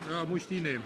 Ja, muss ich die nehmen.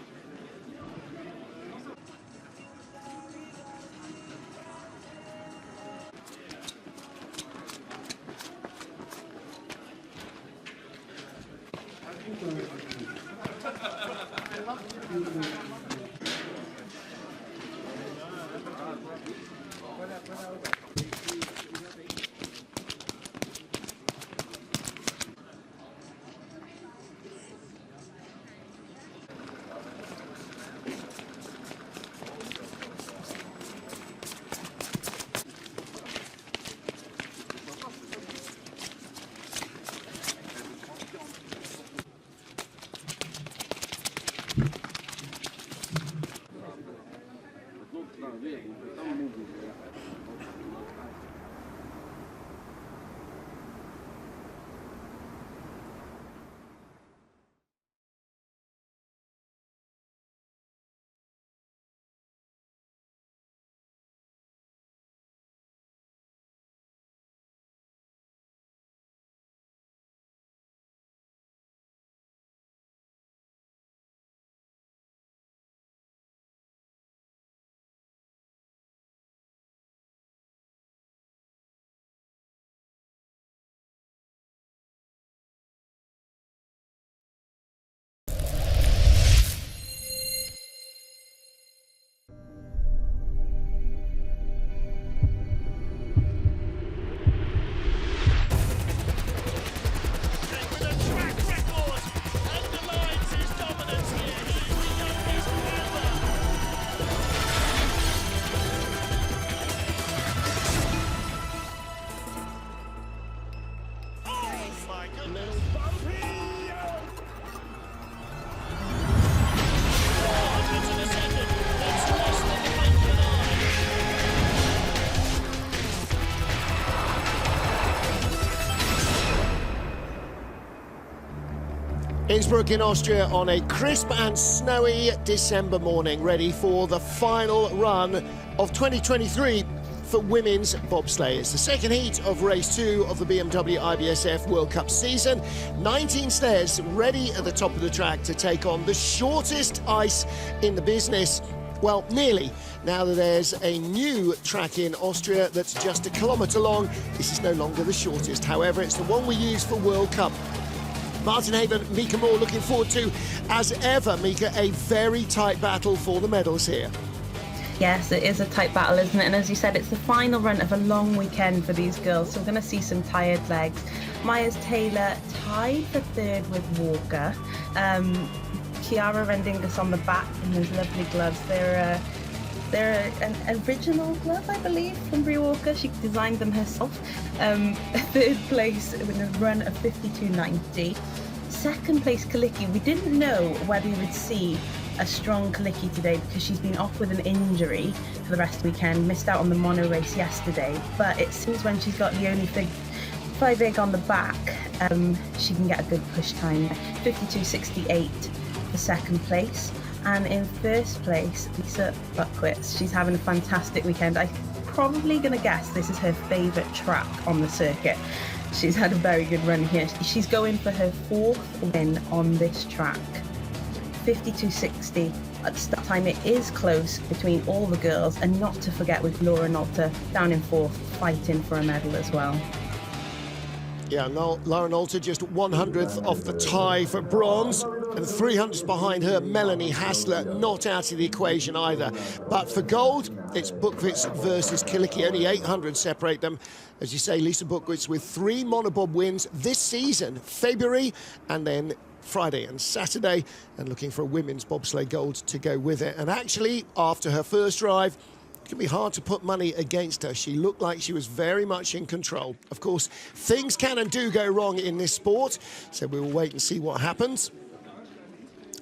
Innsbruck in Austria on a crisp and snowy December morning, ready for the final run of 2023 for women's bobsleigh. It's the second heat of race 2 of the BMW IBSF World Cup season. 19 sleighs ready at the top of the track to take on the shortest ice in the business. Well, nearly. Now that there's a new track in Austria that's just a kilometre long, this is no longer the shortest. However, it's the one we use for World Cup. Martin Haven, Mika Moore looking forward to, as ever, Mika, a very tight battle for the medals here. Yes, it is a tight battle, isn't it? And as you said, it's the final run of a long weekend for these girls, so we're going to see some tired legs. Myers-Taylor tied for third with Walker. Chiara Rendingas on the back in those lovely gloves. They're an original glove, I believe, from Brie Walker. She designed them herself. Third place with a run of 52.90. Second place, Kalicki. We didn't know whether we would see a strong Kalicki today because she's been off with an injury for the rest of the weekend, missed out on the mono race yesterday. But it seems when she's got Leonie Feig on the back, she can get a good push time. 52.68 for second place. And in first place, Lisa Buckwitz. She's having a fantastic weekend. I'm probably going to guess this is her favourite track on the circuit. She's had a very good run here. She's going for her 4th win on this track. 52.60 at start time. It is close between all the girls, and not to forget with Laura Nolter down in 4th, fighting for a medal as well. Yeah, Laura Nolter just 100th off the tie for bronze, and 300th behind her, Melanie Hassler, not out of the equation either. But for gold, it's Buckwitz versus Kalicki. Only 800 separate them. As you say, Lisa Buckwitz with 3 monobob wins this season, February and then Friday and Saturday, and looking for a women's bobsleigh gold to go with it. And actually, after her first drive, it can be hard to put money against her. She looked like she was very much in control. Of course, things can and do go wrong in this sport, so we will wait and see what happens.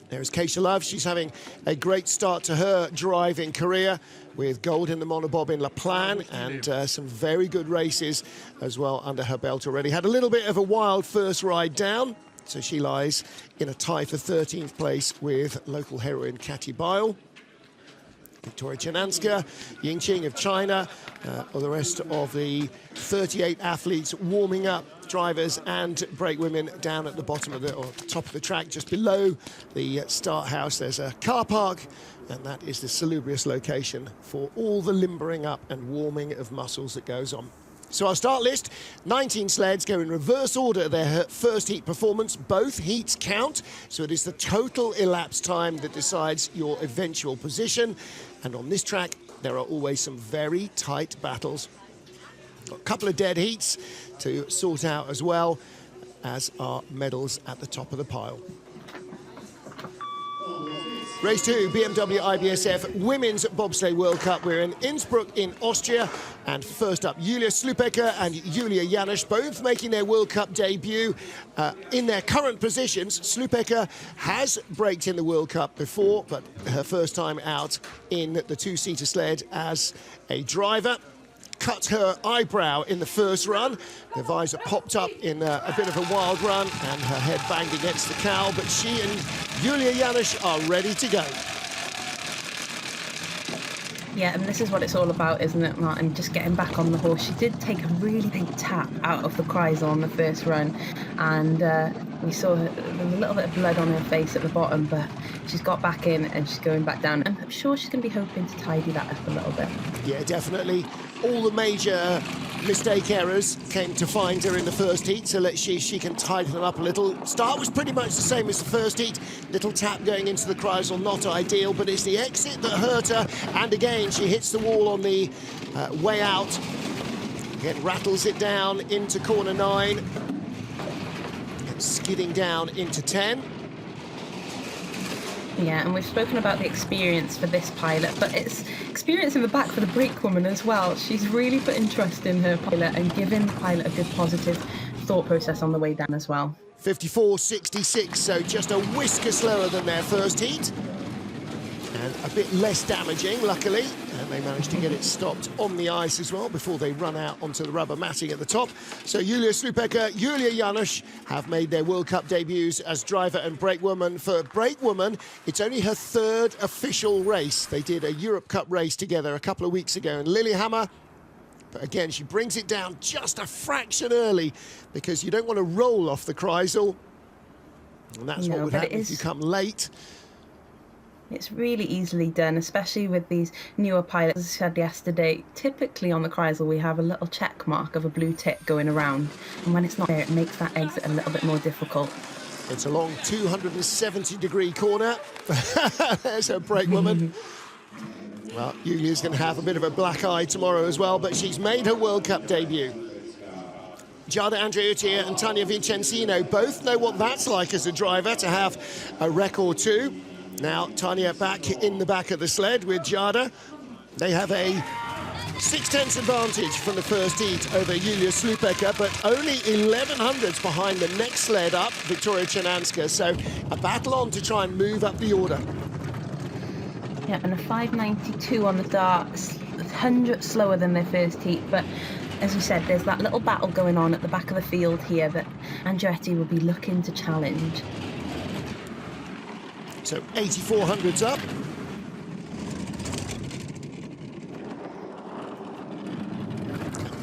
There's Keisha Love. She's having a great start to her driving career with gold in the monobob in La Plagne and some very good races as well under her belt already. Had a little bit of a wild first ride down, so she lies in a tie for 13th place with local heroine Katy Bile. Victoria Chenanska, Yingqing of China, or the rest of the 38 athletes warming up, drivers and brake women down at the bottom of the, or top of the track, just below the start house. There's a car park, and that is the salubrious location for all the limbering up and warming of muscles that goes on. So our start list, 19 sleds go in reverse order of their first heat performance. Both heats count, so it is the total elapsed time that decides your eventual position. And on this track, there are always some very tight battles. Got a couple of dead heats to sort out as well, as are medals at the top of the pile. Race 2, BMW IBSF Women's Bobsleigh World Cup. We're in Innsbruck in Austria. And first up, Julia Slupecker and Julia Janusz, both making their World Cup debut in their current positions. Slupecker has braked in the World Cup before, but her first time out in the two-seater sled as a driver. Cut her eyebrow in the first run. The visor popped up in a bit of a wild run, and her head banged against the cowl, but she and Julia Janusz are ready to go. Yeah, and this is what it's all about, isn't it, Martin? Just getting back on the horse. She did take a really big tap out of the Kreisel on the first run, and we saw there was a little bit of blood on her face at the bottom, but she's got back in and she's going back down. I'm sure she's going to be hoping to tidy that up a little bit. Yeah, definitely. All the major mistake errors came to find her in the first heat, so let's see if she can tidy them up a little. Start was pretty much the same as the first heat. Little tap going into the Kreisel, not ideal, but it's the exit that hurt her. And again, she hits the wall on the way out. Again, rattles it down into corner 9. And skidding down into 10. Yeah, and we've spoken about the experience for this pilot, but it's experience in the back for the brake woman as well. She's really putting trust in her pilot and giving the pilot a good positive thought process on the way down as well. 54.66, so just a whisker slower than their first heat. And a bit less damaging, luckily. And they managed to get it stopped on the ice as well before they run out onto the rubber matting at the top. So Julia Slupecker, Julia Janusz have made their World Cup debuts as driver and brake woman. For brake woman, it's only her third official race. They did a Europe Cup race together a couple of weeks ago in Lillehammer. But again, she brings it down just a fraction early because you don't want to roll off the Kreisel. And that's what would happen if you come late. It's really easily done, especially with these newer pilots. As I said yesterday, typically on the Kreisel we have a little check mark of a blue tick going around, and when it's not there, it makes that exit a little bit more difficult. It's a long 270-degree corner. There's her brake woman. Well, Julia's going to have a bit of a black eye tomorrow as well, but she's made her World Cup debut. Giada Andreottia and Tania Vincenzino both know what that's like as a driver, to have a wreck or two. Now, Tania back in the back of the sled with Giada. They have a 6/10 advantage from the first heat over Julia Slupecker, but only 1100s behind the next sled up, Victoria Czernanska. So a battle on to try and move up the order. Yeah, and a 5.92 on the dart, 100 slower than their first heat, but as you said, there's that little battle going on at the back of the field here that Andretti will be looking to challenge. So 8400s up.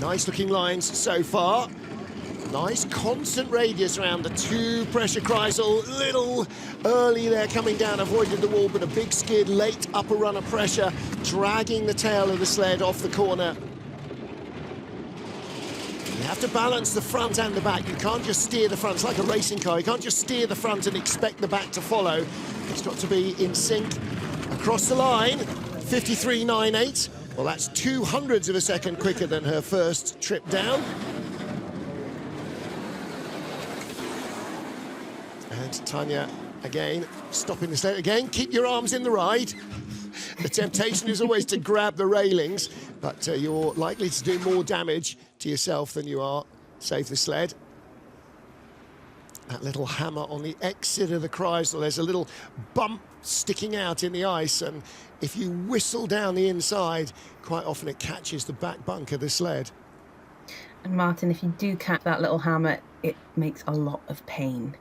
Nice looking lines so far. Nice constant radius around the two pressure Kreisel. Little early there coming down, avoided the wall, but a big skid late, upper run of pressure, dragging the tail of the sled off the corner. You have to balance the front and the back. You can't just steer the front. It's like a racing car. You can't just steer the front and expect the back to follow. It's got to be in sync. Across the line, 53.98. Well, that's 200ths of a second quicker than her first trip down. And Tania, again, stopping the sled again. Keep your arms in the ride. The temptation is always to grab the railings, but you're likely to do more damage to yourself than you are save the sled. That little hammer on the exit of the Kreisel, there's a little bump sticking out in the ice, and if you whistle down the inside, quite often it catches the back bunk of the sled. And Martin, if you do catch that little hammer, it makes a lot of pain.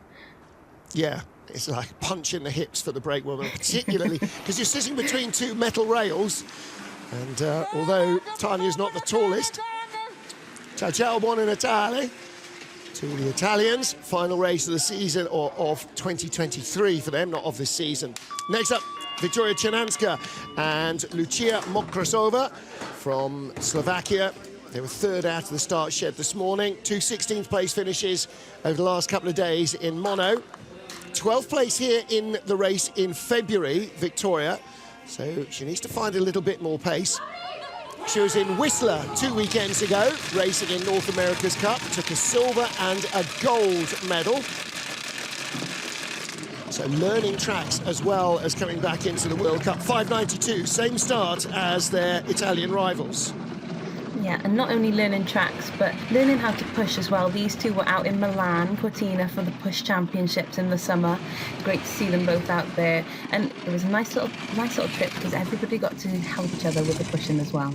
Yeah, it's like a punch in the hips for the brake woman, particularly because you're sitting between two metal rails, and although Tania's not the tallest, ciao buona Natale, to the Italians. Final race of the season, or of 2023 for them, not of this season. Next up, Victoria Cernanska and Lucia Mokrasova from Slovakia. They were third out of the start shed this morning. 2 16th place finishes over the last couple of days in Mono. 12th place here in the race in February, Victoria. So she needs to find a little bit more pace. She was in Whistler 2 weekends ago, racing in North America's Cup, took a silver and a gold medal. So learning tracks as well as coming back into the World Cup. 5.92, same start as their Italian rivals. Yeah, and not only learning tracks, but learning how to push as well. These two were out in Milan, Cortina, for the push championships in the summer. Great to see them both out there. And it was a nice little trip because everybody got to help each other with the pushing as well.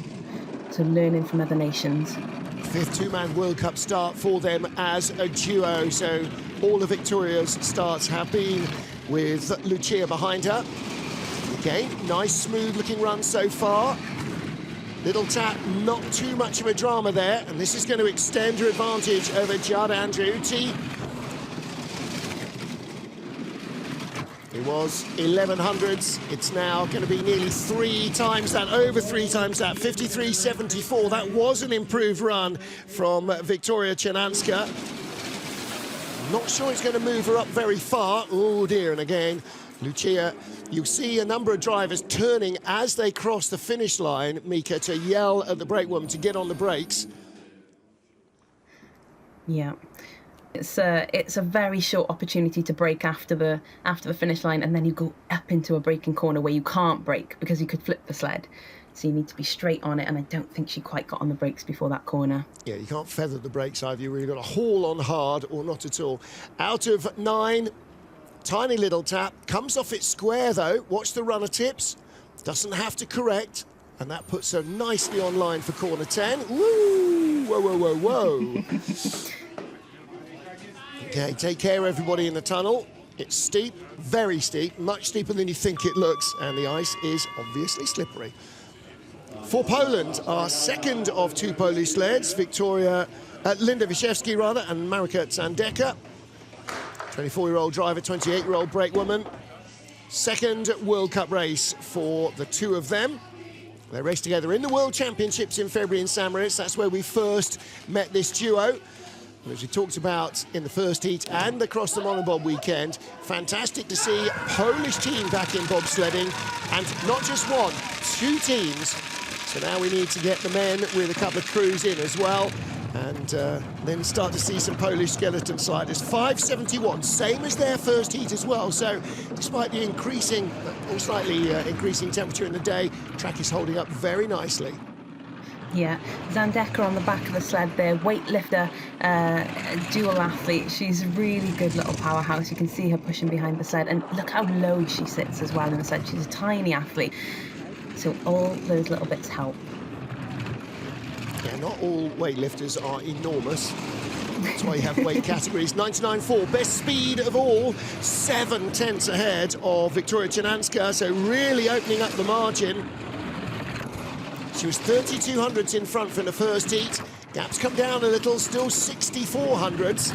So learning from other nations. Fifth two-man World Cup start for them as a duo. So all of Victoria's starts have been with Lucia behind her. Again, nice smooth-looking run so far. Little tap, not too much of a drama there, and this is going to extend her advantage over Judd Andreotti. It was 1100s. It's now going to be nearly 3 times that, over 3 times that, 53.74. That was an improved run from Victoria Cernanska. Not sure it's going to move her up very far. Oh dear, and again, Lucia, you see a number of drivers turning as they cross the finish line, Mika, to yell at the brake woman to get on the brakes. Yeah. It's a very short opportunity to brake after the finish line, and then you go up into a braking corner where you can't brake because you could flip the sled. So you need to be straight on it, and I don't think she quite got on the brakes before that corner. Yeah, you can't feather the brakes either. You've really got to haul on hard or not at all. Out of 9, tiny little tap. Comes off it square, though. Watch the runner tips. Doesn't have to correct, and that puts her nicely on line for corner 10. Woo! Whoa, whoa, whoa, whoa. Okay, take care, everybody in the tunnel. It's steep, very steep, much steeper than you think it looks, and the ice is obviously slippery. For Poland, our second of 2 Polish sleds, Linda Wiszewski, and Marika Zandeka. 24-year-old driver, 28-year-old brakewoman. Second World Cup race for the 2 of them. They raced together in the World Championships in February in St. Moritz. That's where we first met this duo. As we talked about in the first heat and across the Monobob weekend, fantastic to see a Polish team back in bobsledding, and not just 1, 2 teams. So now we need to get the men with a couple of crews in as well, and then start to see some Polish skeleton sliders. 5.71, same as their first heat as well. So despite the increasing, or slightly increasing temperature in the day, track is holding up very nicely. Yeah, Zandeka on the back of the sled there, weightlifter, dual athlete. She's a really good little powerhouse. You can see her pushing behind the sled, and look how low she sits as well in the sled. She's a tiny athlete, so all those little bits help. Yeah, not all weightlifters are enormous. That's why you have weight categories. 99.4, best speed of all, 7 tenths ahead of Victoria Cernanska, so really opening up the margin. She was 32 hundredths in front from the first heat. Gaps come down a little, still 64 hundredths.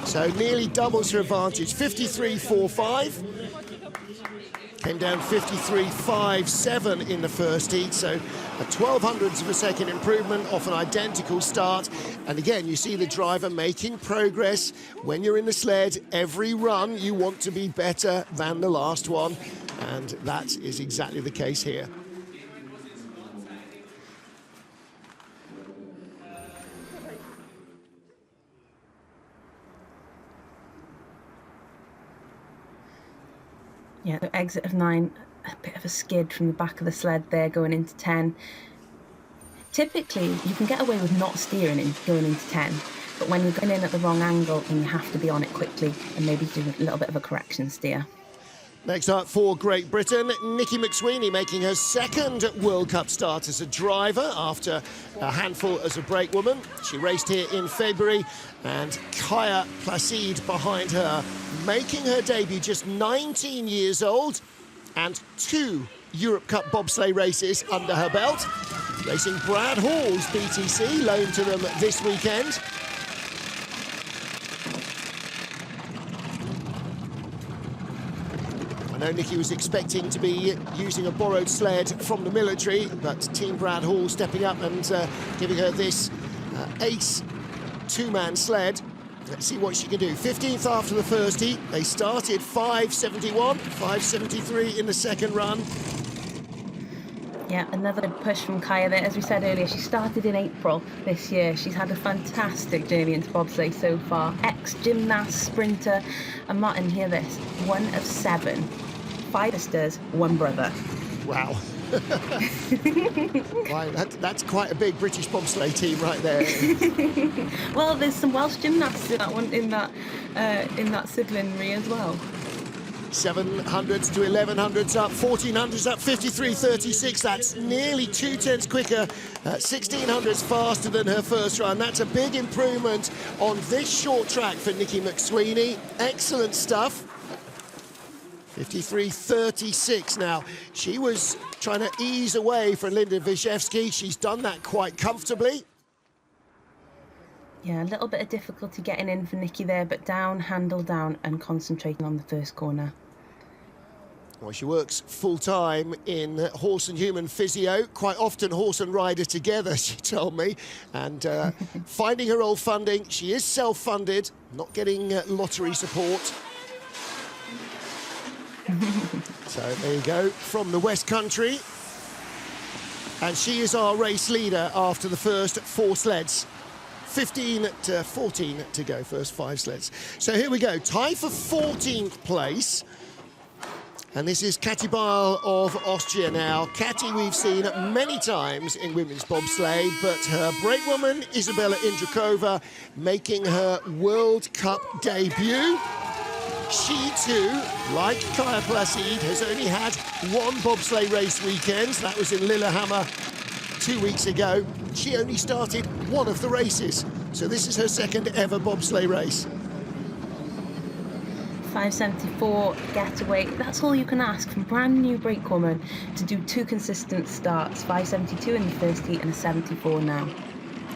So nearly doubles her advantage. 53.45. Came down 53.57 in the first heat. So a 12 hundredths of a second improvement off an identical start. And again, you see the driver making progress. When you're in the sled, every run you want to be better than the last one. And that is exactly the case here. Yeah, the exit of 9, a bit of a skid from the back of the sled there going into 10. Typically, you can get away with not steering and going into 10, but when you're going in at the wrong angle, then you have to be on it quickly and maybe do a little bit of a correction steer. Next up for Great Britain, Nikki McSweeney making her second World Cup start as a driver after a handful as a brakewoman. She raced here in February, and Kaya Placide behind her, making her debut, just 19 years old, and 2 Europe Cup bobsleigh races under her belt. Racing Brad Hall's BTC, loaned to them this weekend. I know Nikki was expecting to be using a borrowed sled from the military, but Team Brad Hall stepping up and giving her this ace two-man sled. Let's see what she can do. 15th after the first heat. They started 5.71, 5.73 in the second run. Yeah, another good push from Kaya there. As we said earlier, she started in April this year. She's had a fantastic journey into bobsleigh so far. Ex-gymnast, sprinter, and Martin, hear this, 1 of 7. 5 sisters, 1 brother. Wow. Wow, that's quite a big British bobsleigh team right there. Well, there's some Welsh gymnasts in that one, in that siblingry as well. 700s to 1100s up, 1400s up, 53.36. That's nearly 2/10 quicker. 1600s faster than her first run. That's a big improvement on this short track for Nikki McSweeney. Excellent stuff. 53.36 now. She was trying to ease away from Linda Wyszewski. She's done that quite comfortably. Yeah, a little bit of difficulty getting in for Nikki there, but down, handle down, and concentrating on the first corner. Well, she works full-time in horse and human physio, quite often horse and rider together, she told me, and finding her old funding. She is self-funded, not getting lottery support. So there you go, from the West Country. And she is our race leader after the first 4 sleds. 15 to 14 to go, first 5 sleds. So here we go, tie for 14th place. And this is Katy Bile of Austria now. Katy we've seen many times in women's bobsleigh, but her brakewoman, Izabela Indrukova, making her World Cup debut. She too, like Kaya Placide, has only had 1 bobsleigh race weekend. That was in Lillehammer 2 weeks ago. She only started 1 of the races, so this is her second ever bobsleigh race. 5.74 getaway. That's all you can ask from brand new brakewoman to do 2 consistent starts. 5.72 in the first heat and a 74 now.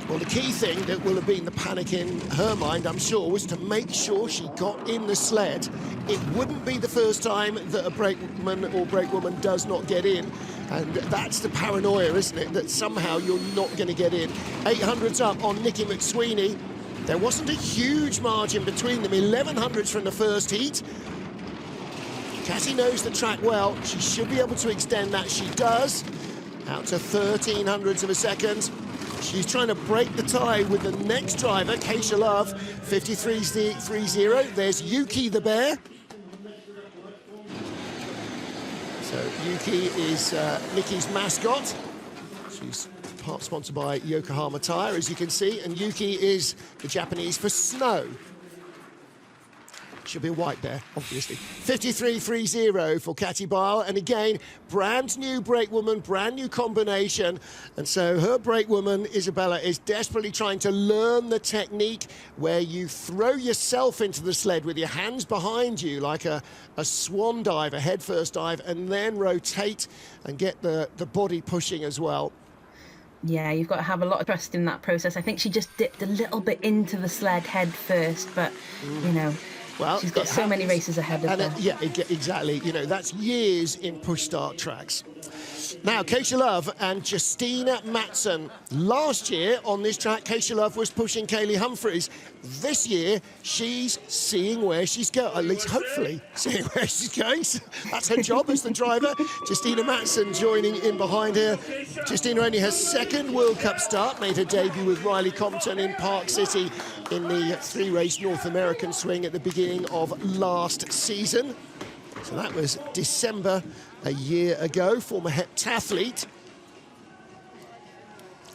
Well, the key thing that will have been the panic in her mind, I'm sure, was to make sure she got in the sled. It wouldn't be the first time that a brakeman or brakewoman does not get in. And that's the paranoia, isn't it? That somehow you're not going to get in. 800s up on Nikki McSweeney. There wasn't a huge margin between them. 1100s from the first heat. Katy knows the track well. She should be able to extend that. She does. Out to 1300s of a second. She's trying to break the tie with the next driver, Keisha Love, 53.30. There's Yuki the Bear. So Yuki is Nikki's mascot. She's part sponsored by Yokohama Tire, as you can see, and Yuki is the Japanese for snow. She'll be a white bear, obviously. 53.30 for Katy Bile, and again, brand new brakewoman, brand new combination, and so her brakewoman, Izabela, is desperately trying to learn the technique where you throw yourself into the sled with your hands behind you, like a swan dive, a head-first dive, and then rotate and get the body pushing as well. Yeah, you've got to have a lot of trust in that process. I think she just dipped a little bit into the sled head first, but, you know, well, she's got so many races ahead of her. Yeah, exactly. You know, that's years in push-start tracks. Now, Keisha Love and Justina Matson. Last year on this track, Keisha Love was pushing Kaylee Humphries. This year, she's seeing where she's going, at least hopefully seeing where she's going. That's her job as the driver. Justina Matson joining in behind her. Justina only her second World Cup start, made her debut with Riley Compton in Park City in the 3-race North American swing at the beginning of last season. So that was December a year ago, former heptathlete.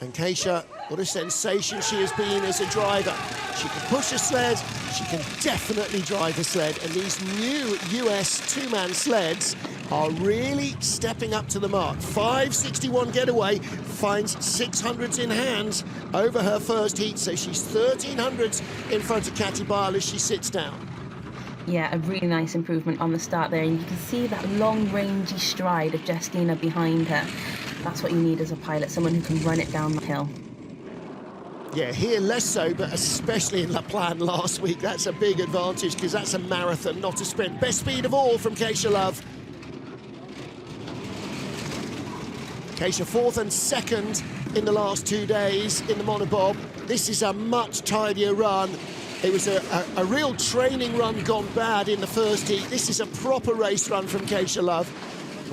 And Keisha, what a sensation she has been as a driver. She can push a sled, she can definitely drive a sled, and these new US 2-man sleds are really stepping up to the mark. 5.61 getaway, finds 600s in hand over her first heat, so she's 1300s in front of Katy Bile as she sits down. Yeah, a really nice improvement on the start there, and you can see that long, rangy stride of Justina behind her. That's what you need as a pilot, someone who can run it down the hill. Yeah, here less so, but especially in La Plan last week, that's a big advantage because that's a marathon, not a sprint. Best speed of all from Keisha Love. Keisha fourth and second in the last 2 days in the Monobob. This is a much tidier run. It was a real training run gone bad in the first heat. This is a proper race run from Keisha Love.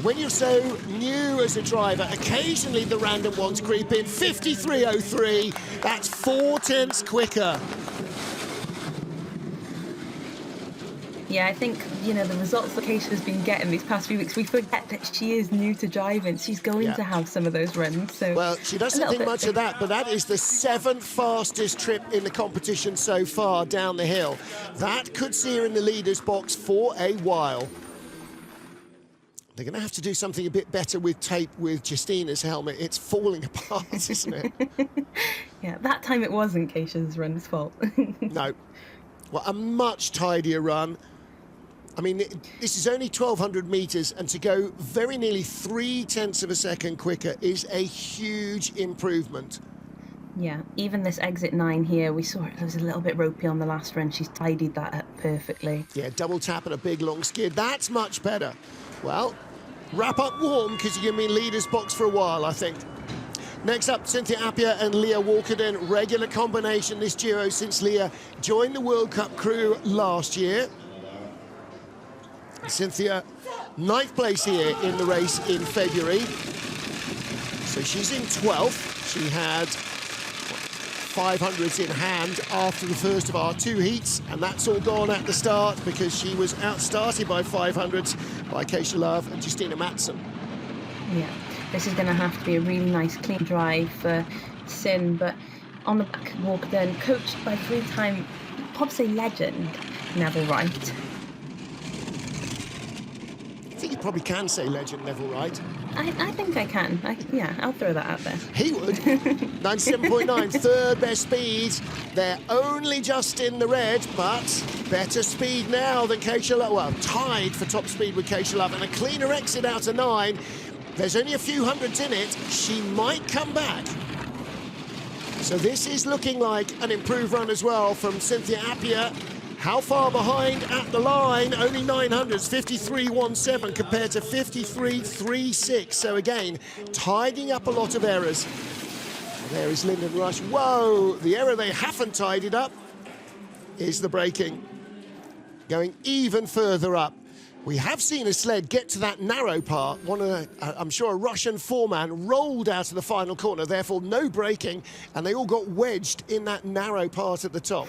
When you're so new as a driver, occasionally the random ones creep in. 53.03, that's 4/10 quicker. Yeah, I think, you know, the results that Keisha's been getting these past few weeks, we forget that she is new to driving. She's going to have some of those runs. So well, she doesn't think much of that, but that is the 7th fastest trip in the competition so far down the hill. That could see her in the leader's box for a while. They're going to have to do something a bit better with tape with Justina's helmet. It's falling apart, isn't it? Yeah, that time it wasn't Keisha's run's fault. No. Well, a much tidier run. I mean, this is only 1,200 metres, and to go very nearly 3/10 of a second quicker is a huge improvement. Yeah, even this exit 9 here, we saw it was a little bit ropey on the last run. She's tidied that up perfectly. Yeah, double tap and a big long skid. That's much better. Well, wrap up warm, because you're going to be in leader's box for a while, I think. Next up, Cynthia Appia and Leah Walkerden. Regular combination, this duo, since Leah joined the World Cup crew last year. Cynthia, 9th place here in the race in February. So she's in 12th. She had 500s in hand after the first of our 2 heats, and that's all gone at the start because she was outstarted by 500s by Keisha Love and Justina Mattsson. Yeah, this is going to have to be a really nice clean drive for Sin, but on the back, Walkerden, coached by 3-time Bobsleigh legend Neville Wright. I think you probably can say legend Neville Wright. I think I can. Yeah, I'll throw that out there. He would. 97.9, third best speed. They're only just in the red, but better speed now than Keisha Love. Well, tied for top speed with Keisha Love, and a cleaner exit out of 9. There's only a few hundreds in it. She might come back. So this is looking like an improved run as well from Cynthia Appia. How far behind at the line? Only 900s, 53.17 compared to 53.36. So again, tidying up a lot of errors. There is Lyndon Rush. Whoa, the error they haven't tidied up is the braking. Going even further up. We have seen a sled get to that narrow part. I'm sure a Russian foreman rolled out of the final corner, therefore no braking, and they all got wedged in that narrow part at the top.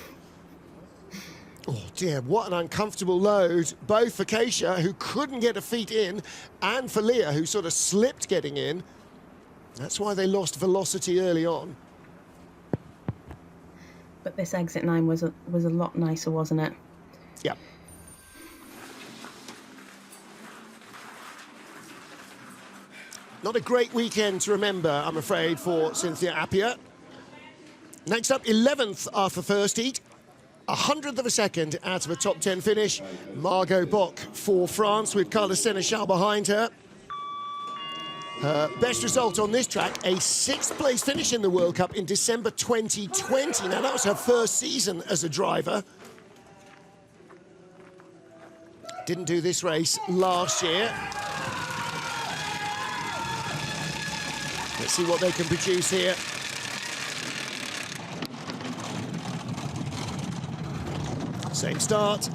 Oh dear, what an uncomfortable load, both for Keisha, who couldn't get her feet in, and for Leah, who sort of slipped getting in. That's why they lost velocity early on. But this exit 9 was a lot nicer, wasn't it? Yeah. Not a great weekend to remember, I'm afraid, for Cynthia Appia. Next up, 11th after first heat. 100th of a second out of a top 10 finish. Margot Bock for France with Carla Seneschal behind her. Her best result on this track, a 6th place finish in the World Cup in December 2020. Now, that was her first season as a driver. Didn't do this race last year. Let's see what they can produce here. Same start.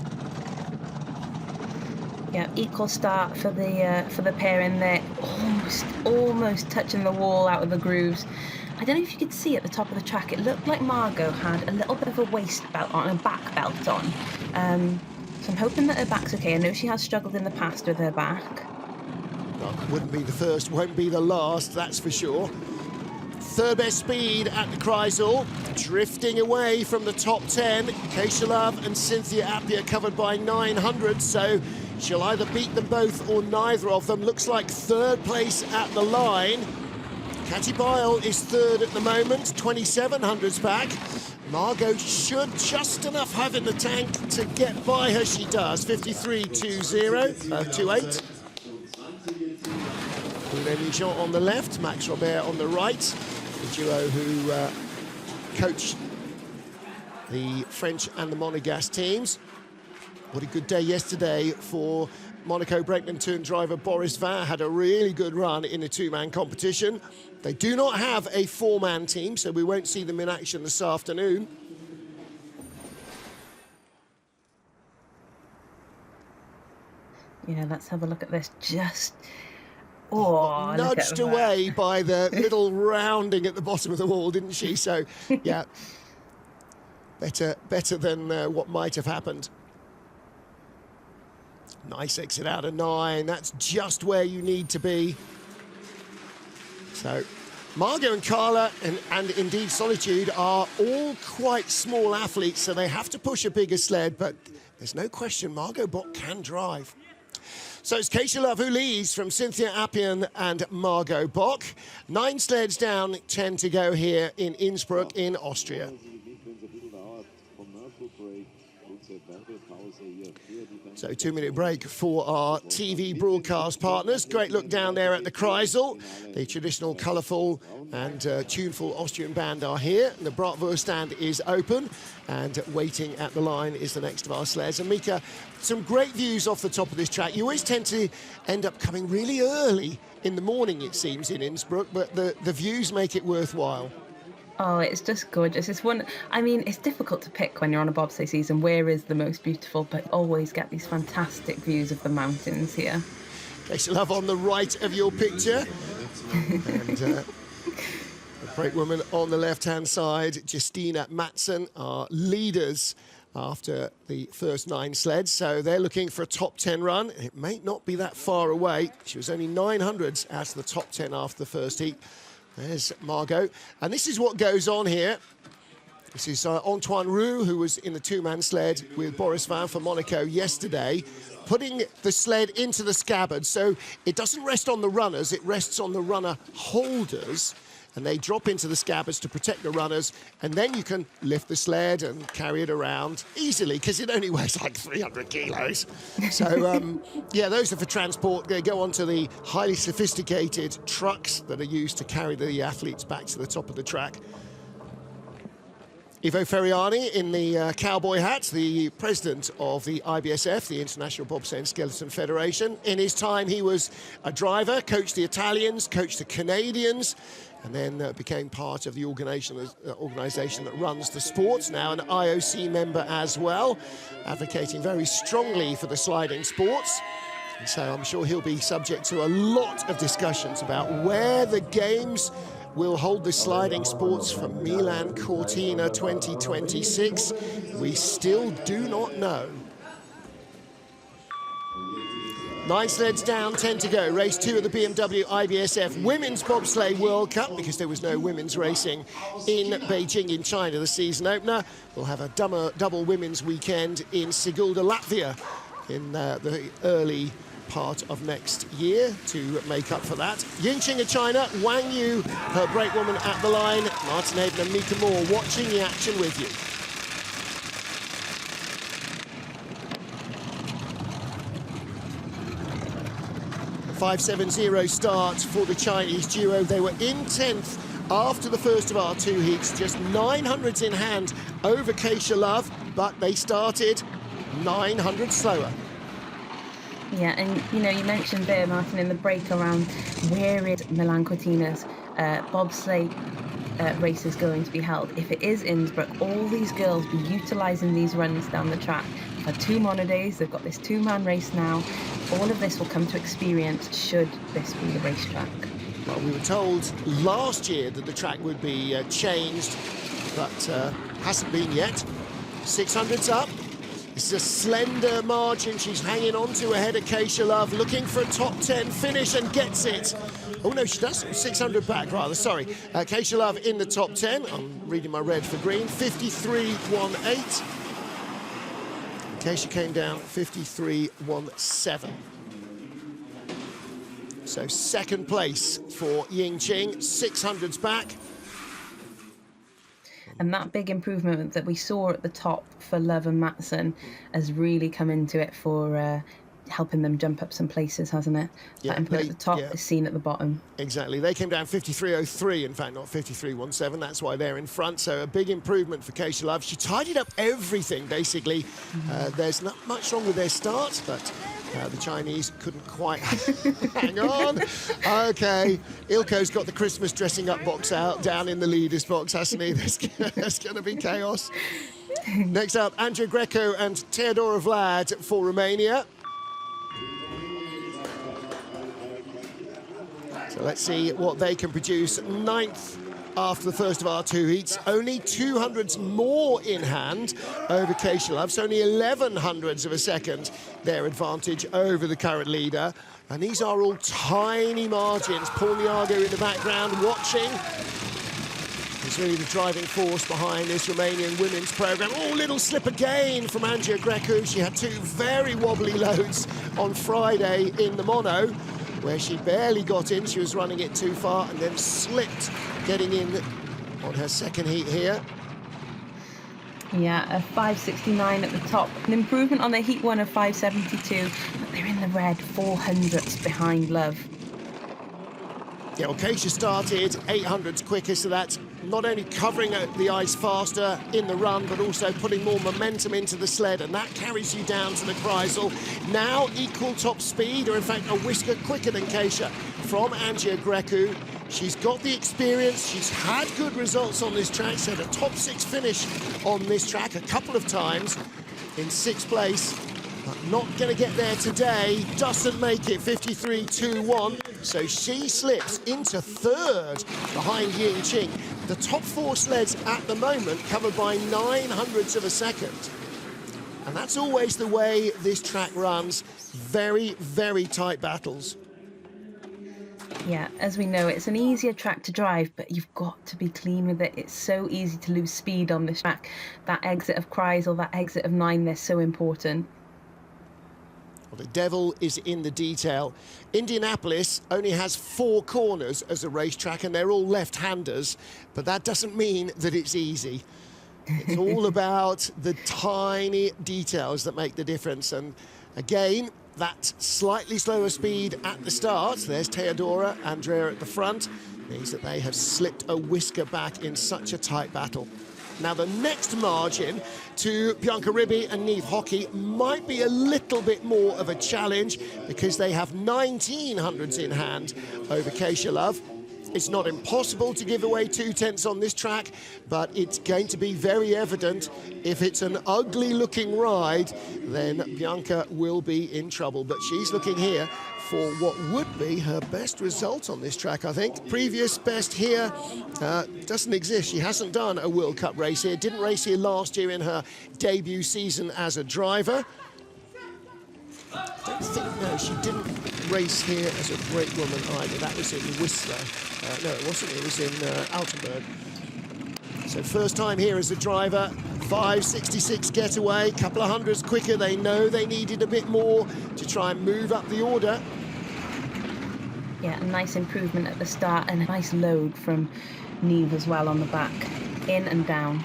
Yeah, equal start for the pair in there. Almost touching the wall out of the grooves. I don't know if you could see at the top of the track, it looked like Margot had a little bit of a waist belt on, a back belt on. So I'm hoping that her back's okay. I know she has struggled in the past with her back. Well, wouldn't be the first, won't be the last, that's for sure. Third best speed at the Kreisel, drifting away from the top 10. Keisha Love and Cynthia Appia covered by 900, so she'll either beat them both or neither of them. Looks like third place at the line. Katie Bile is third at the moment, 2700s back. Margot should just enough have in the tank to get by her. She does, 53.28. Houlet Jean on the left, Max Robert on the right. The duo who coach the French and the Monegasque teams. What a good day yesterday for Monaco brakeman turned driver Boris Vian. Had a really good run in the two-man competition. They do not have a four-man team, so we won't see them in action this afternoon. Yeah, let's have a look at this. Just, oh, nudged away by the little rounding at the bottom of the wall, didn't she? So, yeah, better than what might have happened. Nice exit out of 9. That's just where you need to be. So, Margot and Carla and indeed Solitude are all quite small athletes, so they have to push a bigger sled, but there's no question Margot Bock can drive. So it's Keisha Love who leads from Cynthia Appian and Margot Bock. 9 sleds down, 10 to go here in Innsbruck in Austria. So 2-minute break for our TV broadcast partners. Great look down there at the Kreisel. The traditional colourful and tuneful Austrian band are here. And the Bratwurst stand is open. And waiting at the line is the next of our sleds. And Mika, some great views off the top of this track. You always tend to end up coming really early in the morning, it seems, in Innsbruck. But the views make it worthwhile. Oh, it's just gorgeous. It's one, I mean, it's difficult to pick when you're on a bobsleigh season where is the most beautiful, but always get these fantastic views of the mountains here. Keisha Love on the right of your picture. And the brake woman on the left-hand side, Justina Matson, are leaders after the first 9 sleds. So they're looking for a top 10 run. It may not be that far away. She was only 900s out of the top 10 after the first heat. There's Margot. And this is what goes on here. This is Antoine Roux, who was in the two-man sled with Boris Vian for Monaco yesterday, putting the sled into the scabbard. So it doesn't rest on the runners, it rests on the runner holders. And they drop into the scabbards to protect the runners. And then you can lift the sled and carry it around easily, because it only weighs like 300 kilos. So, yeah, those are for transport. They go onto the highly sophisticated trucks that are used to carry the athletes back to the top of the track. Ivo Ferriani in the cowboy hat, the president of the IBSF, the International Bobsleigh and Skeleton Federation. In his time, he was a driver, coached the Italians, coached the Canadians, and then became part of the organisation that runs the sports, now an IOC member as well, advocating very strongly for the sliding sports. And so I'm sure he'll be subject to a lot of discussions about where the games will hold the sliding sports for Milan Cortina 2026. We still do not know. 9 sleds down, 10 to go. Race 2 of the BMW IBSF Women's Bobsleigh World Cup, because there was no women's racing in Beijing in China, the season opener. We'll have a double women's weekend in Sigulda, Latvia in the early part of next year to make up for that. Yingqing of China, Wang Yu, her brake woman at the line, Martin Haven and Mika Moore watching the action with you. A 5.70 start for the Chinese duo. They were in 10th after the first of our 2 heats, just 900s in hand over Keisha Love, but they started 900 slower. Yeah, and you know, you mentioned there, Martin, in the break around where is Milan Cortina's bobsleigh race is going to be held. If it is Innsbruck, all these girls be utilising these runs down the track. They've had 2 mono days, they've got this 2-man race now. All of this will come to experience should this be the racetrack. Well, we were told last year that the track would be changed, but hasn't been yet. 600's up. This is a slender margin she's hanging on to ahead of Keisha Love, looking for a top 10 finish and gets it. Oh no, she does. 600 back, rather, sorry. Keisha Love in the top 10. I'm reading my red for green. 53.18. Keisha came down 53.17. So second place for Yingqing, 600s back. And that big improvement that we saw at the top for Love and Matson has really come into it for helping them jump up some places, hasn't it? Yeah, That input at the top is seen at the bottom. Exactly. They came down 53.03, in fact, not 53.17. That's why they're in front. So a big improvement for Keisha Love. She tidied up everything, basically. There's not much wrong with their start, but the Chinese couldn't quite hang on. Okay, Ilko's got the Christmas dressing up box out down in the leaders box, hasn't he? There's going to be chaos. Next up, Andrea Greco and Teodora Vlad for Romania. So let's see what they can produce. 9th after the first of our 2 heats. Only 200ths more in hand over Keisha Love. So only 11 hundredths of a second their advantage over the current leader. And these are all tiny margins. Paul Niago in the background watching. He's really the driving force behind this Romanian women's programme. Oh, little slip again from Andrea Greco. She had 2 very wobbly loads on Friday in the mono, where she barely got in. She was running it too far and then slipped getting in on her second heat here. Yeah, a 5.69 at the top. An improvement on their heat 1 of 5.72, but they're in the red 400ths behind Love. Yeah, well, Keisha started 800ths quicker, so that's not only covering the ice faster in the run, but also putting more momentum into the sled, and that carries you down to the Kreisel. Now equal top speed, or in fact a whisker quicker than Keisha from Andrea Greco. She's got the experience, she's had good results on this track, so the top 6 finish on this track a couple of times in 6th place. But not going to get there today, doesn't make it, 53.21, so she slips into 3rd behind Ying Qing. The top 4 sleds at the moment covered by 900ths of a second. And that's always the way this track runs, very, very tight battles. Yeah, as we know, it's an easier track to drive, but you've got to be clean with it. It's so easy to lose speed on this track. That exit of Kreisel, that exit of 9, they're so important. Well, the devil is in the detail. Indianapolis only has 4 corners as a racetrack, and they're all left-handers, but that doesn't mean that it's easy. It's all about the tiny details that make the difference. And again, that slightly slower speed at the start, there's Teodora, Andrea at the front, means that they have slipped a whisker back in such a tight battle. Now, the next margin to Bianca Ribbi and Niamh Hockey might be a little bit more of a challenge because they have 1900ths in hand over Keisha Love. It's not impossible to give away 2/10ths on this track, but it's going to be very evident. If it's an ugly-looking ride, then Bianca will be in trouble. But she's looking here for what would be her best result on this track, I think. Previous best here doesn't exist. She hasn't done a World Cup race here. Didn't race here last year in her debut season as a driver. I don't think, no, she didn't race here as a great woman either. That was in Whistler. No, it wasn't. It was in Altenburg. So first time here as a driver. 5.66 getaway, couple of hundreds quicker. They know they needed a bit more to try and move up the order. Yeah, a nice improvement at the start and a nice load from Niamh as well on the back, in and down.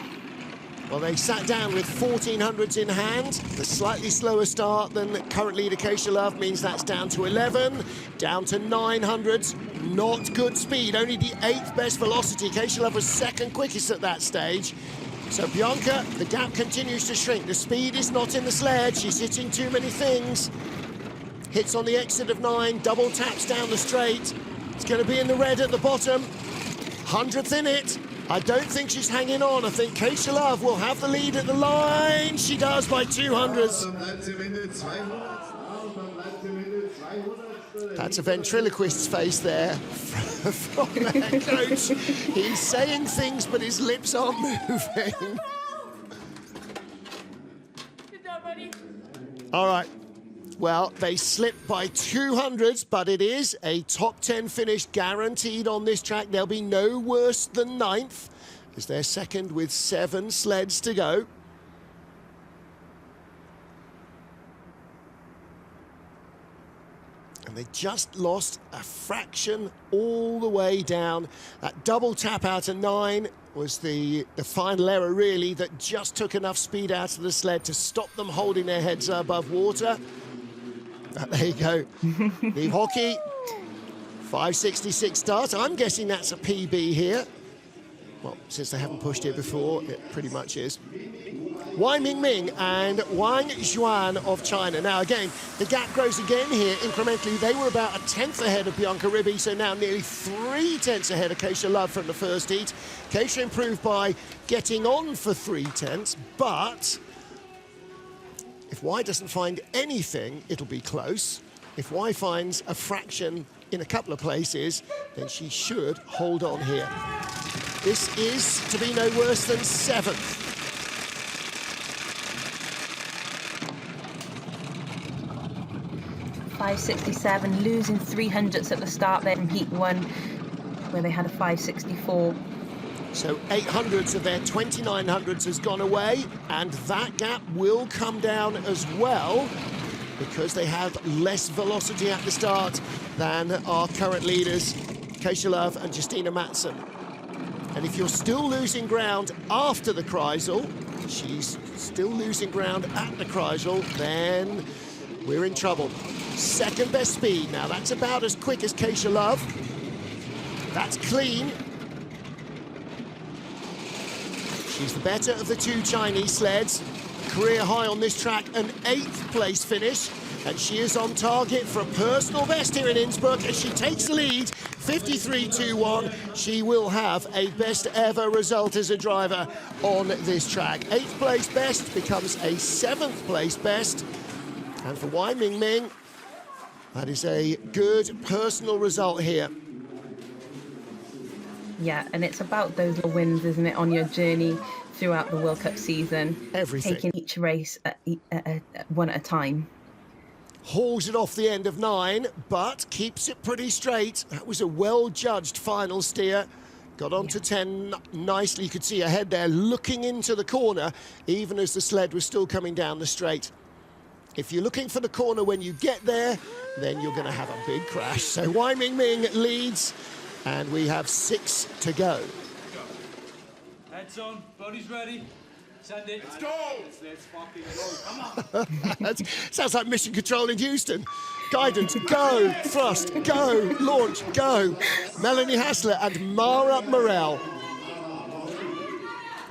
Well, they sat down with 1400s in hand. The slightly slower start than current leader Keisha Love means that's down to 11, down to 900s. Not good speed, only the 8th best velocity. Keisha Love was 2nd quickest at that stage. So Bianca, the gap continues to shrink. The speed is not in the sled. She's hitting too many things. Hits on the exit of 9, double taps down the straight. It's going to be in the red at the bottom. 100th in it. I don't think she's hanging on. I think Keisha Love will have the lead at the line. She does by 200s. That's a ventriloquist's face there from their coach. He's saying things, but his lips aren't moving. Good job, buddy. All right. Well, they slipped by 200s, but it is a top 10 finish guaranteed on this track. They'll be no worse than 9th, as they're 2nd with 7 sleds to go. And they just lost a fraction all the way down. That double tap out of 9 was the final error, really, that just took enough speed out of the sled to stop them holding their heads above water. There you go. Leave hockey. 5.66 start. I'm guessing that's a PB here. Well, since they haven't pushed it before, it pretty much is. Wai Mingming and Wang Xuan of China. Now, again, the gap grows again here incrementally. They were about 1/10 ahead of Bianca Ribby, so now nearly 3/10 ahead of Keisha Love from the first heat. Keisha improved by getting on for 3/10, but if Wai doesn't find anything, it'll be close. If Wai finds a fraction in a couple of places, then she should hold on here. This is to be no worse than 7th. .567, losing 300ths at the start there in Heat 1, where they had a 5.64. So 800ths of their 2900ths has gone away, and that gap will come down as well because they have less velocity at the start than our current leaders, Keisha Love and Justina Mattsson. And if you're still losing ground after the Kreisel, she's still losing ground at the Kreisel, then we're in trouble. Second best speed. Now that's about as quick as Keisha Love. That's clean. She's the better of the two Chinese sleds. Career high on this track, an 8th place finish. And she is on target for a personal best here in Innsbruck as she takes the lead, 53.21. She will have a best ever result as a driver on this track. 8th place best becomes a 7th place best. And for Wai Mingming, that is a good personal result here. Yeah, and it's about those little wins, isn't it, on your journey throughout the World Cup season. Everything. Taking each race one at a time. Hauls it off the end of 9, but keeps it pretty straight. That was a well-judged final steer. Got on to 10 nicely. You could see her head there looking into the corner, even as the sled was still coming down the straight. If you're looking for the corner when you get there, then you're going to have a big crash. So Wai Mingming leads, and we have 6 to go. Heads on, body's ready. Send it. Let's go! Let's fucking go. Come on. That sounds like mission control in Houston. Guidance, go. Thrust, go. Launch, go. Melanie Hassler and Mara Morell.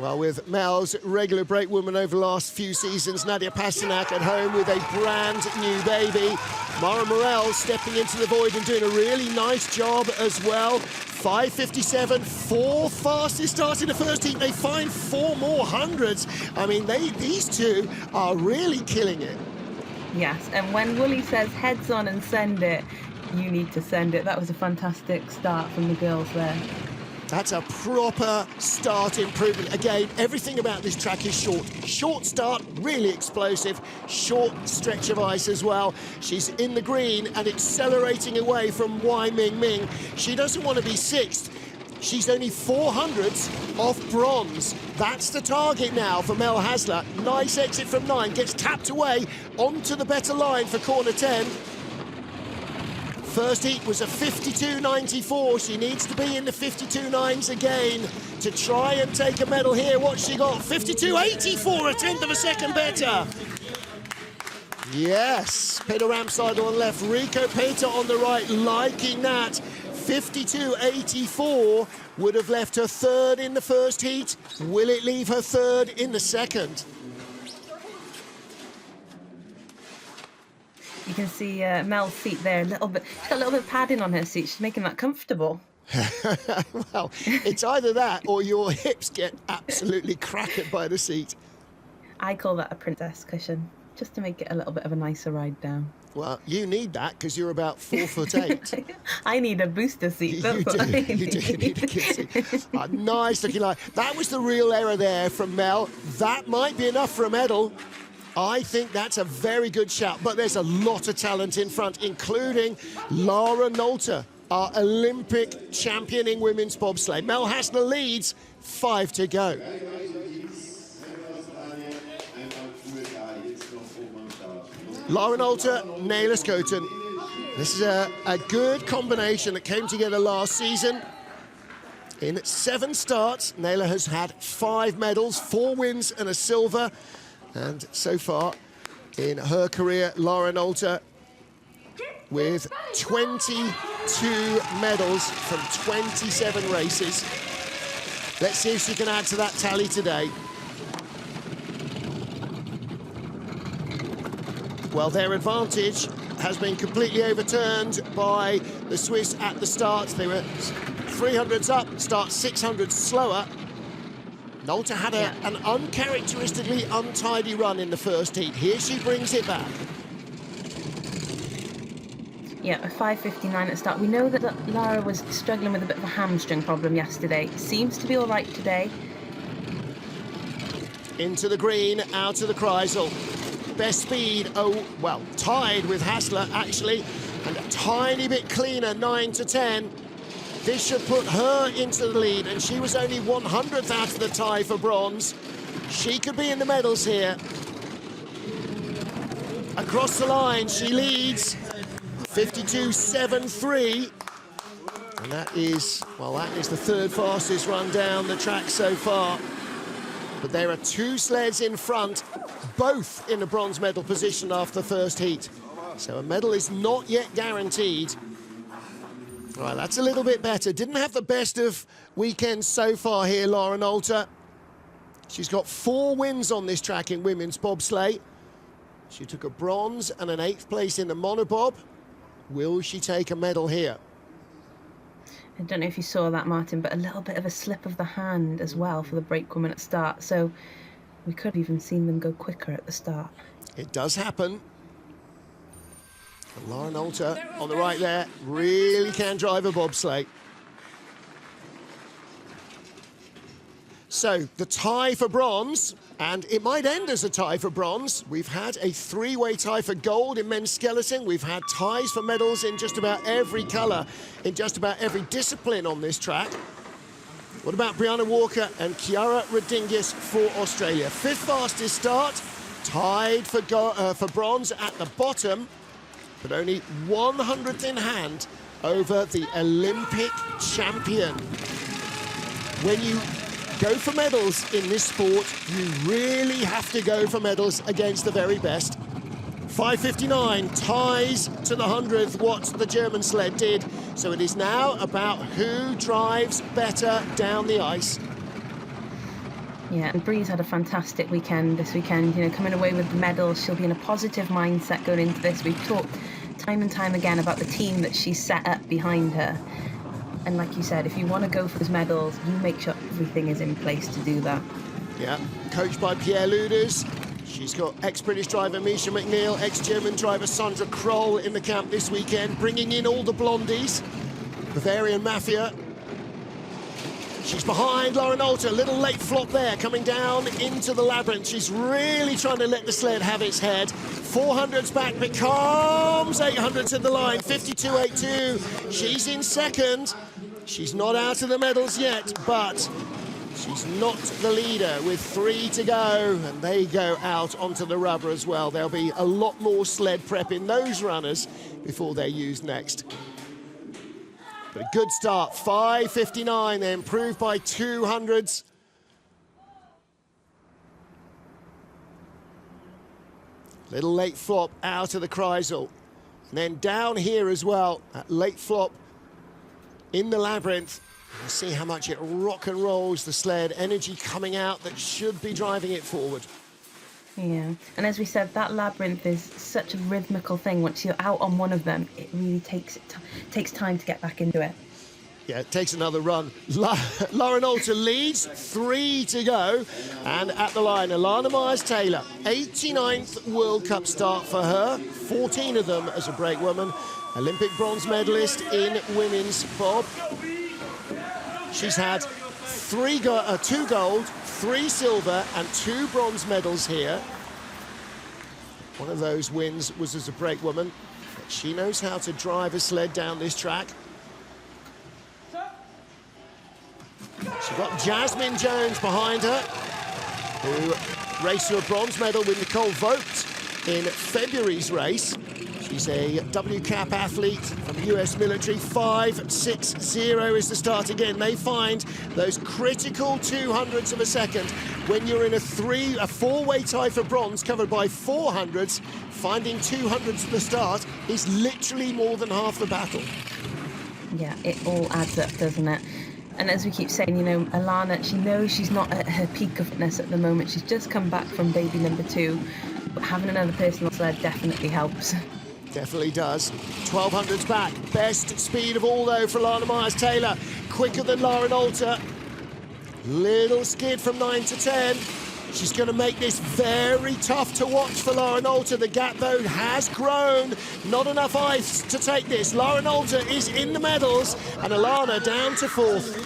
Well, with Mel's regular brakewoman over the last few seasons, Nadia Pasternak at home with a brand new baby. Mara Morell stepping into the void and doing a really nice job as well. 5.57, 4th fastest start in the first heat. They find 4 more hundreds. I mean, these two are really killing it. Yes, and when Wooly says heads on and send it, you need to send it. That was a fantastic start from the girls there. That's a proper start improvement. Again, everything about this track is short. Short start, really explosive. Short stretch of ice as well. She's in the green and accelerating away from Wai Mingming. She doesn't want to be 6th. She's only 400ths off bronze. That's the target now for Mel Hassler. Nice exit from 9, gets tapped away onto the better line for corner 10. First heat was a 52.94. She needs to be in the 52.9s again to try and take a medal here. What's she got? 52.84, a 1/10 of a second better. Yes, Peter Ramside on the left, Rico Peter on the right, liking that. 52.84 would have left her 3rd in the first heat. Will it leave her 3rd in the second? You can see Mel's seat there a little bit. She's got a little bit of padding on her seat. She's making that comfortable. Well, it's either that or your hips get absolutely cracked by the seat. I call that a princess cushion, just to make it a little bit of a nicer ride down. Well, you need that because you're about 4'8". I need a booster seat. That's You what I do need a kid seat. A nice looking line. That was the real error there from Mel. That might be enough for a medal. I think that's a very good shout, but there's a lot of talent in front, including Lara Nolte, our Olympic champion in women's bobsleigh. Mel Hassler leads, 5 to go. Lara Nolte, Naila Schoten. This is a good combination that came together last season. In 7 starts, Naila has had 5 medals, 4 wins and a silver. And so far in her career, Lara Nolte with 22 medals from 27 races. Let's see if she can add to that tally today. Well, their advantage has been completely overturned by the Swiss at the start. They were 300s up, start 600 slower. Nolte had an uncharacteristically untidy run in the first heat. Here she brings it back. Yeah, a 5:59 at the start. We know that Lara was struggling with a bit of a hamstring problem yesterday. Seems to be all right today. Into the green, out of the Kreisel. Best speed, oh, well, tied with Hassler, actually, and a tiny bit cleaner, 9 to 10. This should put her into the lead, and she was only 100th out of the tie for bronze. She could be in the medals here. Across the line, she leads 52.73. And that is, well, that is the third fastest run down the track so far. But there are two sleds in front, both in a bronze medal position after the first heat. So a medal is not yet guaranteed. All right, that's a little bit better. Didn't have the best of weekends so far here, Lara Nolte. She's got 4 wins on this track in women's bobsleigh. She took a bronze and an 8th place in the monobob. Will she take a medal here? I don't know if you saw that, Martin, but a little bit of a slip of the hand as well for the brakewoman at start. So we could have even seen them go quicker at the start. It does happen. And Lara Nolte on the right there really can drive a bobsleigh. So the tie for bronze, and it might end as a tie for bronze. We've had a 3-way tie for gold in men's skeleton. We've had ties for medals in just about every colour, in just about every discipline on this track. What about Brianna Walker and Chiara Rodingis for Australia? 5th fastest start, tied for bronze at the bottom, but only 100th in hand over the Olympic champion. When you go for medals in this sport, you really have to go for medals against the very best. 5:59 ties to the 100th what the German sled did. So it is now about who drives better down the ice. Yeah, and Bree's had a fantastic weekend this weekend, you know, coming away with the medals. She'll be in a positive mindset going into this. We've talked time and time again about the team that she's set up behind her. And like you said, if you want to go for those medals, you make sure everything is in place to do that. Yeah, coached by Pierre Luders. She's got ex-British driver Misha McNeil, ex-German driver Sandra Kroll in the camp this weekend, bringing in all the blondies. Bavarian Mafia. She's behind Lara Nolte, a little late flop there, coming down into the labyrinth. She's really trying to let the sled have its head. 400s back, becomes 800s at the line, 52.82. She's in second. She's not out of the medals yet, but she's not the leader with 3 to go, and they go out onto the rubber as well. There'll be a lot more sled prep in those runners before they're used next. But a good start, 5:59, they improved by 200s. Little late flop out of the Kreisel. And then down here as well, that late flop in the labyrinth. We'll see how much it rock and rolls the sled, energy coming out that should be driving it forward. Yeah, and as we said, that labyrinth is such a rhythmical thing. Once you're out on one of them, it really takes time to get back into it. Yeah, it takes another run. Lara Nolte leads, 3 to go. And at the line, Alana Myers-Taylor, 89th World Cup start for her, 14 of them as a brakewoman. Olympic bronze medalist in women's bob. She's had 2 gold, 3 silver and 2 bronze medals here. One of those wins was as a brakewoman. But she knows how to drive a sled down this track. She's got Jasmine Jones behind her, who raced to a bronze medal with Nicole Vogt in February's race. She She's a WCAP athlete from the US military. 5.60 is the start again. They find those critical 200ths of a second when you're in a four-way tie for bronze covered by 400s. Finding 200s at the start is literally more than half the battle. Yeah, it all adds up, doesn't it? And as we keep saying, you know, Alana, she knows she's not at her peak of fitness at the moment. She's just come back from baby number 2. But having another personal sled definitely helps. Definitely does. 1200s back. Best speed of all, though, for Alana Myers-Taylor. Quicker than Lauren Alter. Little skid from 9 to 10. She's going to make this very tough to watch for Lauren Alter. The gap, though, has grown. Not enough ice to take this. Lauren Alter is in the medals, and Alana down to 4th.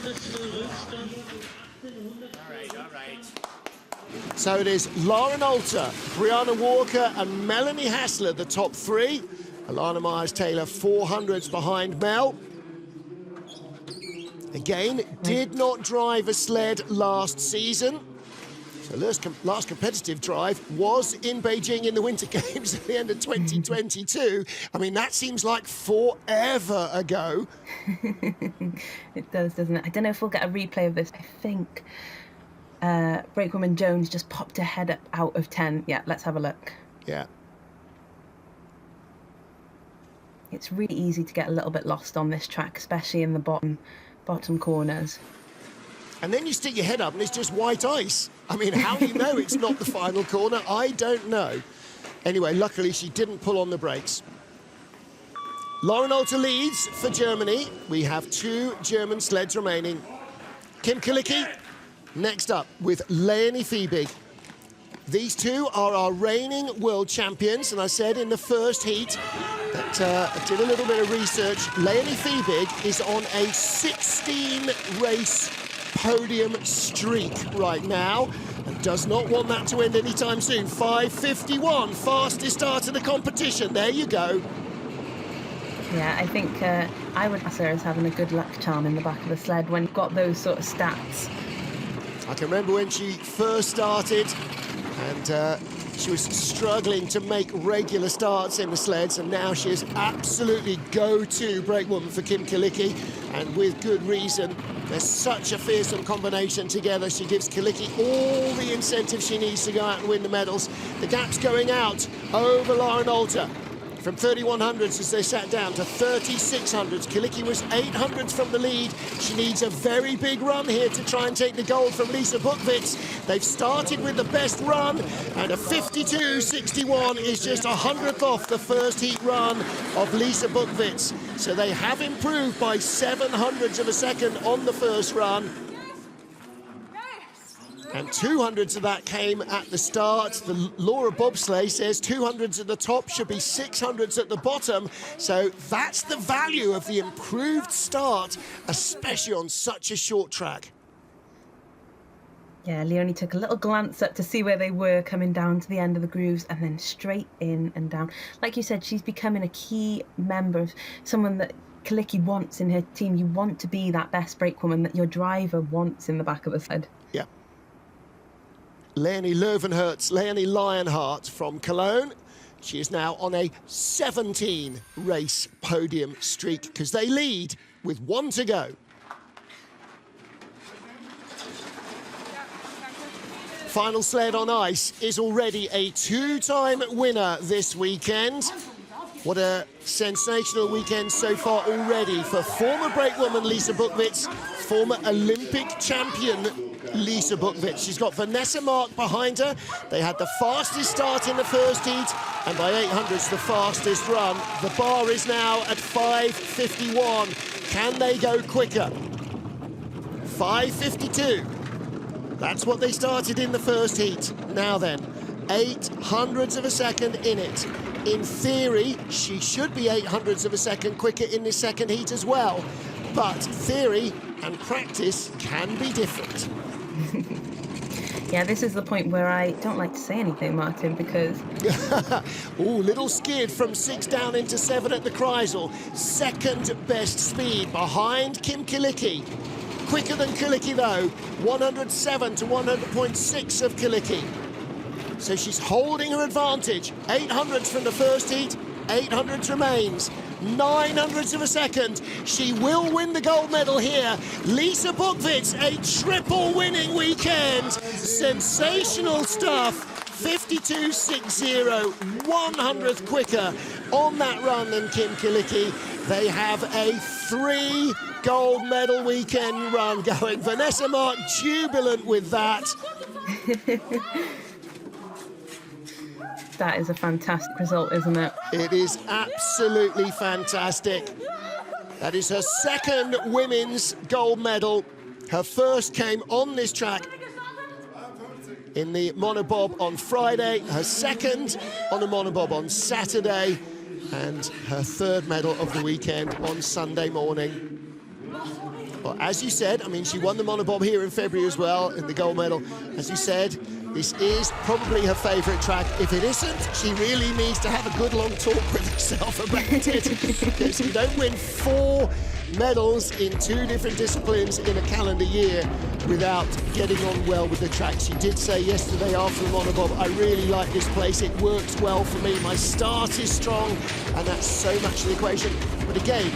All right. So it is Lauren Alter, Brianna Walker, and Melanie Hassler, the top 3. Alana Myers-Taylor, 400s behind Mel. Again, did not drive a sled last season. So last competitive drive was in Beijing in the Winter Games at the end of 2022. I mean, that seems like forever ago. It does, doesn't it? I don't know if we'll get a replay of this. I think Brakewoman Jones just popped her head up out of 10. Yeah, let's have a look. Yeah. It's really easy to get a little bit lost on this track, especially in the bottom corners. And then you stick your head up and it's just white ice. I mean, how do you know it's not the final corner? I don't know. Anyway, luckily she didn't pull on the brakes. Lauren Alter leads for Germany. We have 2 German sleds remaining. Kim Kilicki next up with Leonie Fiebig. These 2 are our reigning world champions, and I said in the first heat that I did a little bit of research. Leonie Fiebig is on a 16-race podium streak right now and does not want that to end anytime soon. 5:51, fastest start of the competition. There you go. Yeah, I think I would class her as having a good luck charm in the back of the sled when you've got those sort of stats. I can remember when she first started and she was struggling to make regular starts in the sleds, and now she is absolutely go-to brakewoman for Kim Kilicki, and with good reason. They're such a fearsome combination together. She gives Kilicki all the incentive she needs to go out and win the medals. The gap's going out over Lauren Alter. From 3100s as they sat down to 3600s. Kilicki was 800s from the lead. She needs a very big run here to try and take the gold from Lisa Buchwitz. They've started with the best run, and a 52.61 is just 100th off the first heat run of Lisa Buchwitz. So they have improved by 700ths of a second on the first run. And 200ths of that came at the start. The Laura Bobsleigh says 200ths at the top should be 600ths at the bottom. So that's the value of the improved start, especially on such a short track. Yeah, Leonie took a little glance up to see where they were coming down to the end of the grooves and then straight in and down. Like you said, she's becoming a key member, someone that Kilicki wants in her team. You want to be that best brakewoman that your driver wants in the back of the sled. Yeah. Leonie Lionheart from Cologne. She is now on a 17-race podium streak because they lead with 1 to go. Final sled on ice is already a 2-time winner this weekend. What a sensational weekend so far already for former brakewoman Lisa Buchwitz, former Olympic champion Lisa Buchwitz. She's got Vanessa Mark behind her. They had the fastest start in the first heat, and by 800s, the fastest run. The bar is now at 5:51. Can they go quicker? 5:52. That's what they started in the first heat. Now then, 800ths of a second in it. In theory, she should be 800ths of a second quicker in this second heat as well. But theory and practice can be different. Yeah, this is the point where I don't like to say anything, Martin, because... Ooh, little skid from 6 down into 7 at the Kreisel. Second best speed behind Kim Kilicki. Quicker than Kilicki, though. 107 to 100.6 of Kilicki. So she's holding her advantage. 800s from the first heat, 800 remains. 900ths of a second. She will win the gold medal here. Lisa Buchwitz, a triple winning weekend. Sensational stuff. 52.60, 100th quicker on that run than Kim Kilicki. They have a 3 gold medal weekend run going. Vanessa Mark jubilant with that. That is a fantastic result, isn't it? It is absolutely fantastic. That is her second women's gold medal. Her first came on this track in the Monobob on Friday, her second on the Monobob on Saturday, and her third medal of the weekend on Sunday morning. Well, as you said, I mean, she won the Monobob here in February as well, in the gold medal. As you said, this is probably her favourite track. If it isn't, she really needs to have a good long talk with herself about it. Because you don't win 4 medals in 2 different disciplines in a calendar year without getting on well with the track. She did say yesterday after the Monobob, I really like this place, it works well for me, my start is strong, and that's so much of the equation. But again,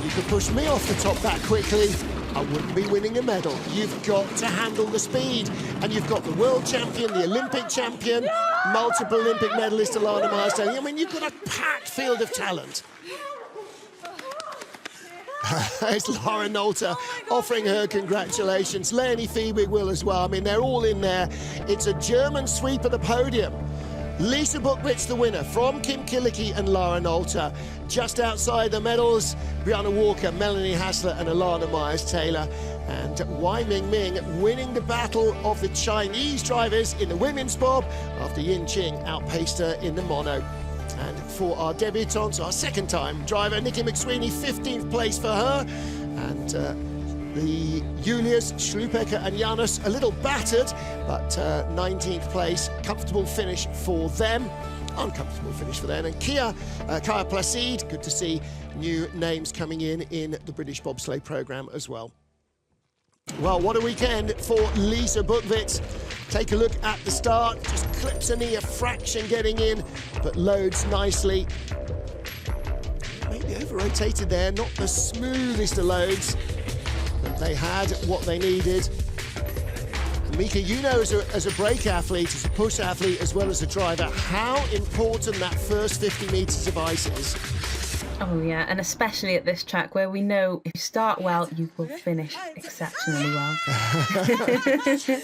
you could push me off the top that quickly, I wouldn't be winning a medal. You've got to handle the speed, and you've got the world champion, the Olympic champion, multiple Olympic medalist Alana Myers-Taylor. I mean, you've got a packed field of talent. There's Laura Nolte offering her congratulations. Leonie Fiebig will as well. I mean, they're all in there. It's a German sweep of the podium. Lisa Buchwitz, the winner, from Kim Kilicki and Laura Nolte. Just outside the medals, Brianna Walker, Melanie Hassler and Alana Myers-Taylor. And Wai Ming winning the battle of the Chinese drivers in the women's bob after Yin Qing outpaced her in the mono. And for our debutantes, our second-time driver, Nikki McSweeney, 15th place for her. And the Julius, Schlupecker and Janus a little battered, but 19th place, comfortable finish for them. Uncomfortable finish for them. And Kaya Placide, good to see new names coming in the British bobsleigh programme as well. Well, what a weekend for Lisa Buchwitz. Take a look at the start, just clips a knee a fraction getting in, but loads nicely. Maybe over-rotated there, not the smoothest of loads, but they had what they needed. Mika, you know, as a brake athlete, as a push athlete, as well as a driver, how important that first 50 metres of ice is. Oh yeah, and especially at this track where we know if you start well, you will finish exceptionally well.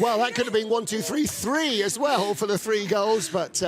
Well, that could have been 1, 2, 3, 3 as well for the 3 goals, but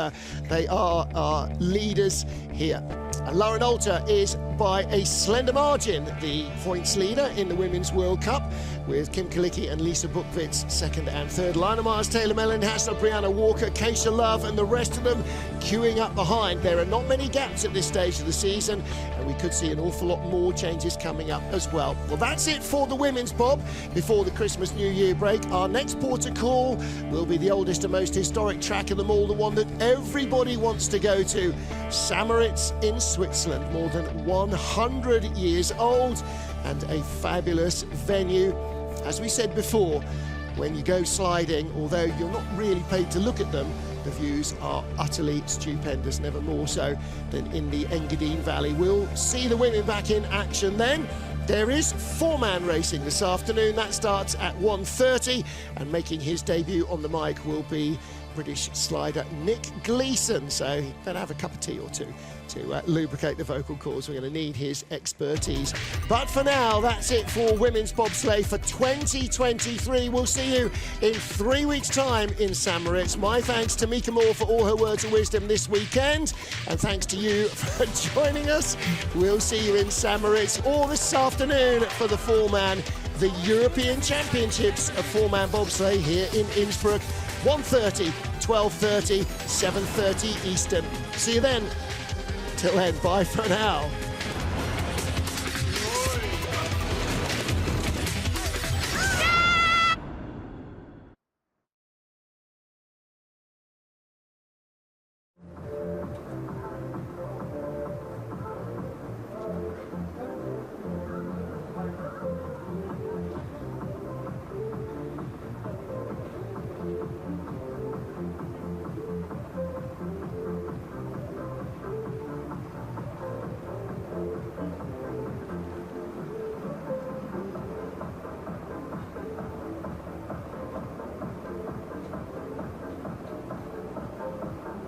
they are our leaders here. And Laura Nolte is by a slender margin the points leader in the Women's World Cup, with Kim Kilicki and Lisa Buchwitz second and third. Alana Myers-Taylor, Melanie Hassler, Brianna Walker, Keisha Love and the rest of them queuing up behind. There are not many gaps at this stage of the season, and we could see an awful lot more changes coming up as well. Well, that's it for the women's bob before the Christmas New Year break. Our next port of call will be the oldest and most historic track of them all, the one that everybody wants to go to, Samoritz in Switzerland, more than 100 years old and a fabulous venue. As we said before, when you go sliding, although you're not really paid to look at them, the views are utterly stupendous, never more so than in the Engadine Valley. We'll see the women back in action then. There is 4-man racing this afternoon. That starts at 1:30, and making his debut on the mic will be British slider Nick Gleeson, so you better have a cup of tea or two to lubricate the vocal cords. We're going to need his expertise. But for now, that's it for women's bobsleigh for 2023. We'll see you in 3 weeks' time in Samoritz. My thanks to Mika Moore for all her words of wisdom this weekend, and thanks to you for joining us. We'll see you in Samoritz or this afternoon for the 4-man, the European Championships of 4-man bobsleigh here in Innsbruck. 1:30, 12:30, 7:30 Eastern. See you then. Till then, bye for now.